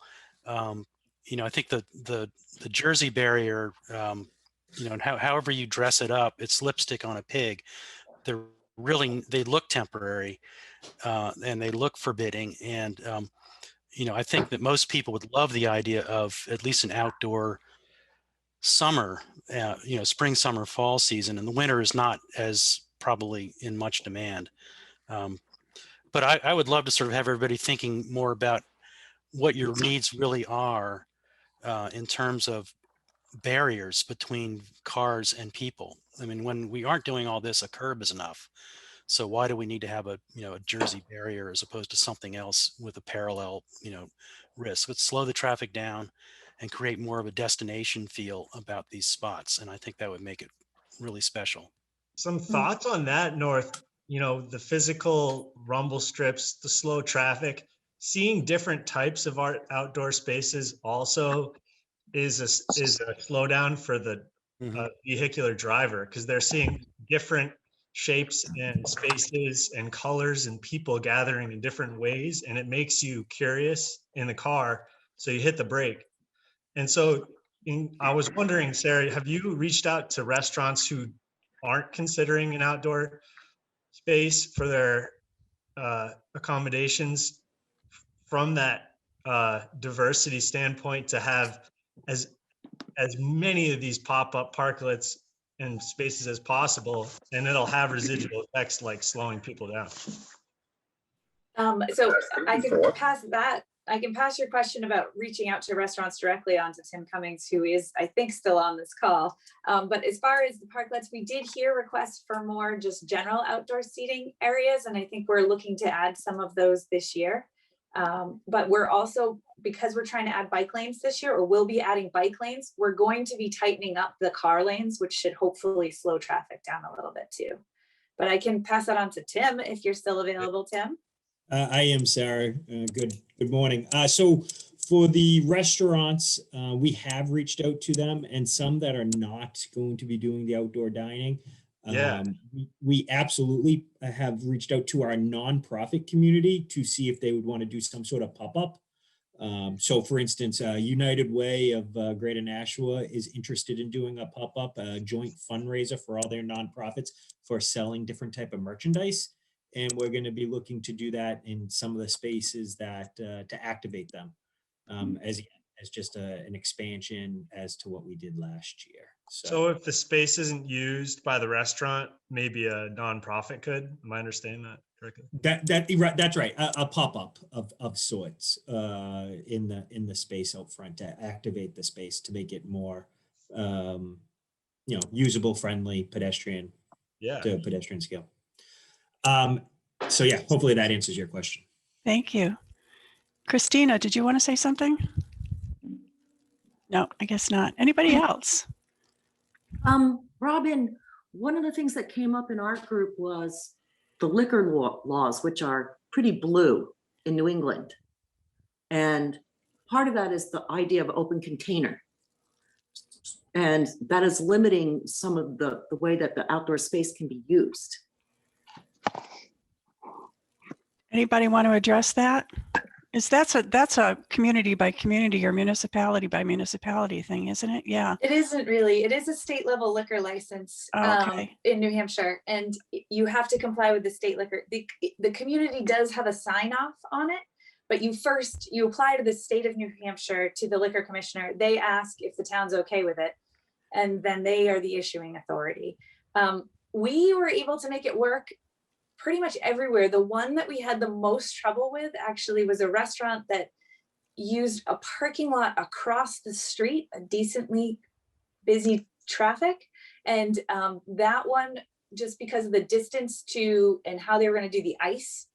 I think the Jersey barrier, and however you dress it up, it's lipstick on a pig. They look temporary and they look forbidding. And, I think that most people would love the idea of at least an outdoor summer, spring, summer, fall season. And the winter is not as probably in much demand. But I would love to sort of have everybody thinking more about what your needs really are in terms of barriers between cars and people. I mean, when we aren't doing all this, a curb is enough. So why do we need to have a Jersey barrier as opposed to something else with a parallel, risk? Let's slow the traffic down and create more of a destination feel about these spots. And I think that would make it really special. Some thoughts on that, North, the physical rumble strips, the slow traffic, seeing different types of outdoor spaces also is a slowdown for the vehicular driver, because they're seeing different shapes and spaces and colors and people gathering in different ways, and it makes you curious in the car, so you hit the brake. And so I was wondering, Sarah, have you reached out to restaurants who aren't considering an outdoor space for their accommodations from that diversity standpoint, to have as many of these pop-up parklets and spaces as possible, and it'll have residual effects like slowing people down? So I can pass your question about reaching out to restaurants directly on to Tim Cummings, who is, I think, still on this call. But as far as the parklets, we did hear requests for more just general outdoor seating areas, and I think we're looking to add some of those this year. But we're also, because we're trying to add bike lanes this year, or will be adding bike lanes, we're going to be tightening up the car lanes, which should hopefully slow traffic down a little bit too. But I can pass that on to Tim if you're still available, Tim. I am, Sarah. Good morning. So For the restaurants, we have reached out to them, and some that are not going to be doing the outdoor dining. Yeah. We absolutely have reached out to our nonprofit community to see if they would want to do some sort of pop-up. So for instance, United Way of Greater Nashua is interested in doing a pop-up, a joint fundraiser for all their nonprofits for selling different type of merchandise. And we're going to be looking to do that in some of the spaces that to activate them as just an expansion as to what we did last year. So if the space isn't used by the restaurant, maybe a nonprofit could. Am I understanding that correctly? That's right. A pop-up of sorts in the space out front to activate the space to make it more usable, friendly, pedestrian to pedestrian scale. So yeah, hopefully that answers your question. Thank you. Christina, did you want to say something? No, I guess not. Anybody else? Robin, one of the things that came up in our group was the liquor laws, which are pretty blue in New England. And part of that is the idea of open container. And that is limiting some of the way that the outdoor space can be used. Anybody want to address that? That's a community by community or municipality by municipality thing, isn't it? Yeah. It isn't really. It is a state level liquor license in New Hampshire, and you have to comply with the state liquor. The community does have a sign off on it, but you apply to the state of New Hampshire, to the liquor commissioner. They ask if the town's okay with it, and then they are the issuing authority. We were able to make it work pretty much everywhere. The one that we had the most trouble with actually was a restaurant that used a parking lot across the street, a decently busy traffic. And that one, just because of the distance to and how they were going to do the ice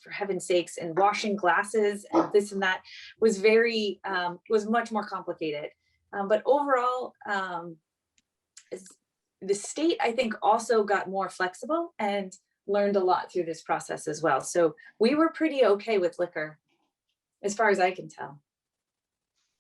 for heaven's sakes, and washing glasses and this and that was was much more complicated. But overall, the state, I think, also got more flexible and learned a lot through this process as well. So we were pretty okay with liquor, as far as I can tell.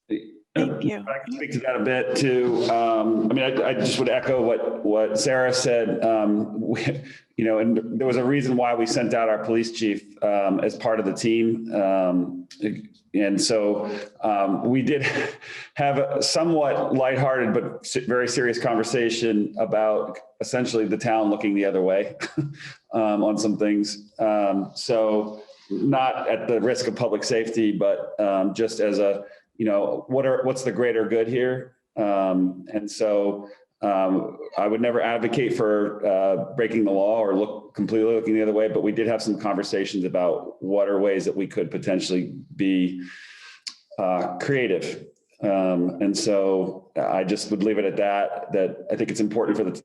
Thank you. I can speak to that a bit too. I just would echo what Sarah said. And there was a reason why we sent out our police chief as part of the team. And so we did have a somewhat lighthearted but very serious conversation about essentially the town looking the other way on some things. So not at the risk of public safety, but just as a, what's the greater good here? And so I would never advocate for breaking the law or completely looking the other way, but we did have some conversations about what are ways that we could potentially be creative. And so I just would leave it at that I think it's important for the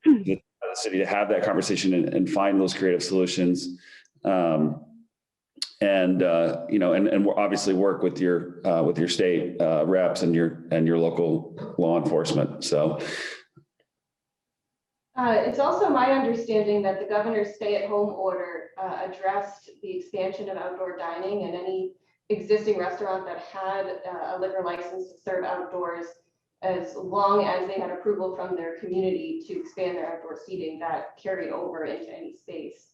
city to have that conversation and find those creative solutions. And we'll obviously work with your state reps and your local law enforcement. So it's also my understanding that the governor's stay-at-home order addressed the expansion of outdoor dining, and any existing restaurant that had a liquor license to serve outdoors, as long as they had approval from their community to expand their outdoor seating, that carried over into any space.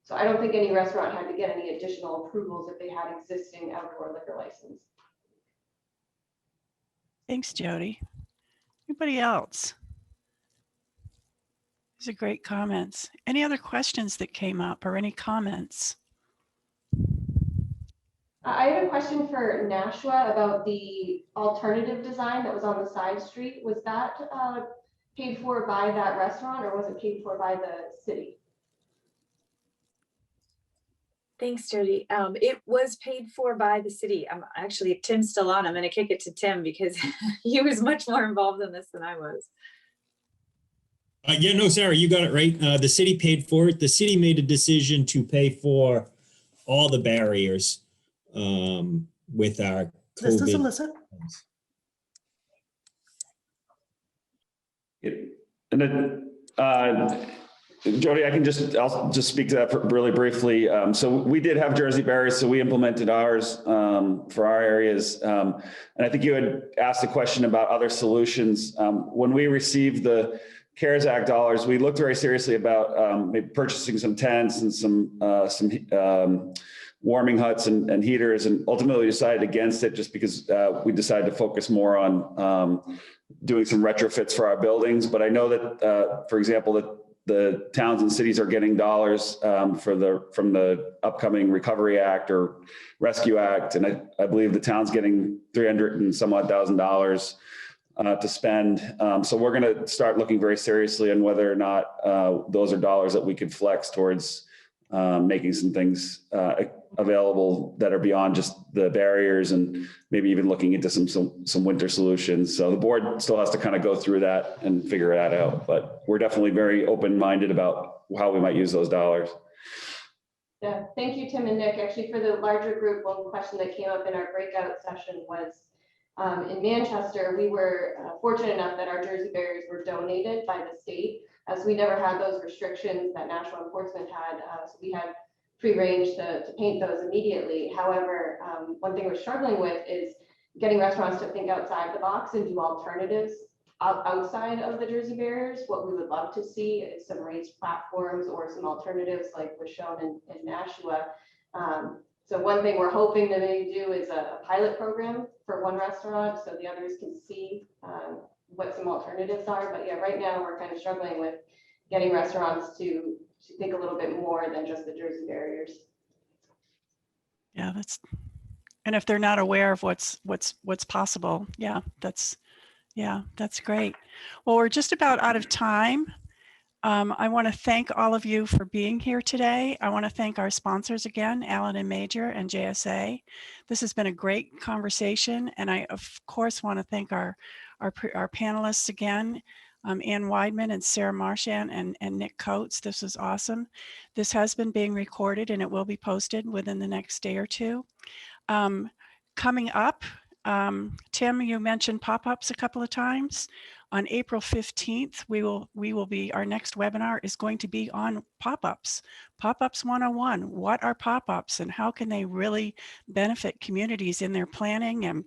So I don't think any restaurant had to get any additional approvals if they had existing outdoor liquor license. Thanks, Jody. Anybody else? These are great comments. Any other questions that came up or any comments? I have a question for Nashua about the alternative design that was on the side street. Was that paid for by that restaurant, or was it paid for by the city? Thanks, Jody. It was paid for by the city. Actually, Tim's still on. I'm going to kick it to Tim because he was much more involved in this than I was. Yeah, no, Sarah, you got it right. The city paid for it. The city made a decision to pay for all the barriers with our COVID. This is Alyssa. And then, Jody, I'll just speak to that really briefly. So we did have Jersey barriers, so we implemented ours for our areas. And I think you had asked a question about other solutions. When we received the CARES Act dollars, we looked very seriously about maybe purchasing some tents and some warming huts and heaters, and ultimately decided against it just because we decided to focus more on doing some retrofits for our buildings. But I know that, for example, that the towns and cities are getting dollars from the upcoming Recovery Act or Rescue Act. And I believe the town's getting $300 and some odd thousand to spend. So we're going to start looking very seriously on whether or not those are dollars that we could flex towards making some things available that are beyond just the barriers, and maybe even looking into some winter solutions. So the board still has to kind of go through that and figure that out, but we're definitely very open-minded about how we might use those dollars. Yeah, thank you, Tim and Nick. Actually, for the larger group, one question that came up in our breakout session was in Manchester, we were fortunate enough that our Jersey barriers were donated by the state, as we never had those restrictions that national enforcement had. So we had free range to paint those immediately. However, one thing we're struggling with is getting restaurants to think outside the box and do alternatives outside of the Jersey barriers. What we would love to see is some raised platforms or some alternatives like was shown in Nashua. So one thing we're hoping to maybe do is a pilot program for one restaurant so the others can see what some alternatives are. But yeah, right now we're kind of struggling with getting restaurants to think a little bit more than just the Jersey barriers. Yeah, and if they're not aware of what's possible, that's great. Well, we're just about out of time. I want to thank all of you for being here today. I want to thank our sponsors again, Allen and Major and JSA. This has been a great conversation, and I of course want to thank our panelists again, Ann Weidman and Sarah Marchand and Nick Coates. This was awesome. This has been being recorded and it will be posted within the next day or two. Coming up, Tim, you mentioned pop-ups a couple of times. On April 15th, our next webinar is going to be on pop-ups. Pop-ups 101. What are pop-ups and how can they really benefit communities in their planning and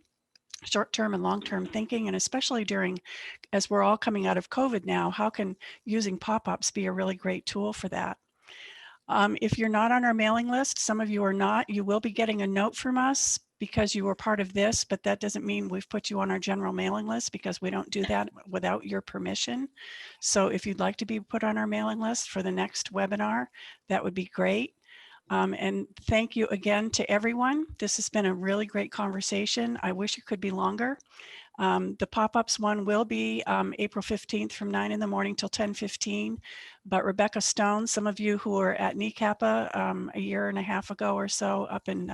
short-term and long-term thinking, and especially as we're all coming out of COVID now, how can using pop-ups be a really great tool for that? If you're not on our mailing list, some of you are not, you will be getting a note from us because you were part of this, but that doesn't mean we've put you on our general mailing list because we don't do that without your permission. So if you'd like to be put on our mailing list for the next webinar, that would be great. And thank you again to everyone. This has been a really great conversation. I wish it could be longer. The pop-ups one will be April 15th from 9 in the morning till 10:15. But Rebecca Stone, some of you who were at NECAPA a year and a half ago or so up in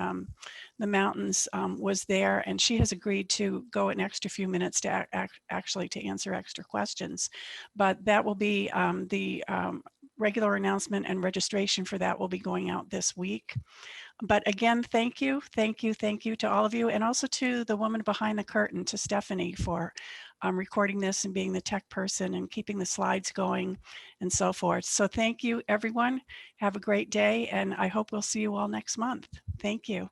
the mountains was there, and she has agreed to go an extra few minutes to actually to answer extra questions. But that will be the regular announcement, and registration for that will be going out this week. But again, thank you to all of you, and also to the woman behind the curtain, to Stephanie, for recording this and being the tech person and keeping the slides going and so forth. So thank you, everyone. Have a great day, and I hope we'll see you all next month. Thank you.